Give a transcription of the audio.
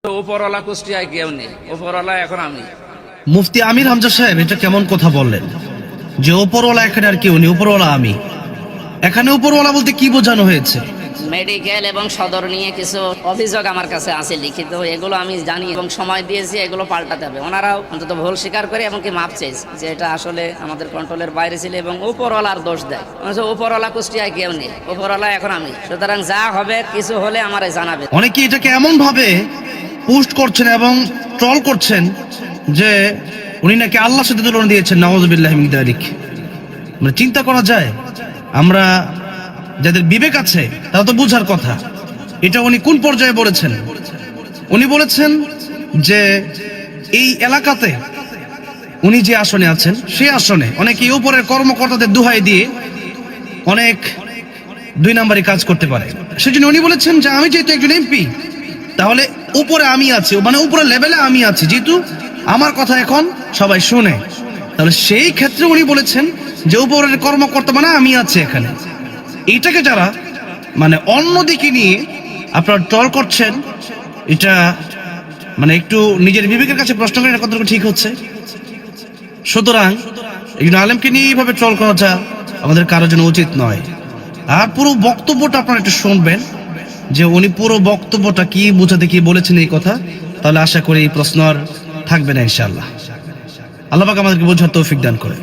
উপরওয়ালা কুষ্টিয়ায় কেউ নেই, উপরওয়ালা এখন আমি। মুফতি আমির হামজা সাহেব এটা কেমন কথা বললেন যে উপরওয়ালা এখানে আর কেউ নেই, উপরওয়ালা আমি? এখানে উপরওয়ালা বলতে কি বোঝানো হয়েছে? মেডিকেল এবং সদর নিয়ে কিছু অভিযোগ আমার কাছে আছে লিখিত, এগুলো আমি জানি এবং সময় দিয়েছি, এগুলো পাল্টাতে হবে। ওনারাও অন্তত ভুল স্বীকার করে এমনকি মাপ চেয়েছে যে এটা আসলে আমাদের কন্ট্রোলের বাইরে ছিল এবং উপরওয়ালার দোষ দেয়। উপরওয়ালা কুষ্টিয়ায় কেউ নেই, উপরওয়ালা এখন আমি। সুতরাং যা হবে কিছু হলে আমারে জানাবে। অনেকে এটাকে এমন ভাবে পোস্ট করছেন এবং ট্রল করছেন যে উনি নাকি আল্লাহর সাথে তুলনা দিয়েছেন, নাউযুবিল্লাহি মিন যালিক। মানে চিন্তা করা যায়, আমরা যাদের বিবেক আছে তারা তো বুঝার কথা। এটা উনি কোন পর্যায়ে বলেছেন? উনি বলেছেন যে এই এলাকাতে উনি যে আসনে আছেন সেই আসনে অনেকে উপরের কর্মকর্তাদের দোহাই দিয়ে অনেক দুই নাম্বারি কাজ করতে পারে। সেজন্য উনি বলেছেন যে আমি যেহেতু একজন এমপি, তাহলে উপরে আমি আছি, মানে উপরে লেভেলে আমি আছি, যেহেতু আমার কথা এখন সবাই শুনে, তাহলে সেই ক্ষেত্রে উনি বলেছেন যে উপরের কর্মকর্তা মানে আমি আছি এখানে। এইটাকে যারা মানে অন্যদিকে নিয়ে আপনারা ট্রল করছেন, এটা মানে একটু নিজের বিবেকের কাছে প্রশ্ন করেন কতটুকু ঠিক হচ্ছে। সুতরাং একজন আলেমকে নিয়ে এইভাবে ট্রল করাটা আমাদের কারোর জন্য উচিত নয়। আর পুরো বক্তব্যটা আপনারা একটু শুনবেন যে উনি পুরো বক্তব্যটা কি বোঝাতে কি বলেছেন এই কথা, তাহলে আশা করি এই প্রশ্ন আর থাকবে না ইনশাআল্লাহ। আল্লাহ পাক আমাদেরকে বোঝার তৌফিক দান করে।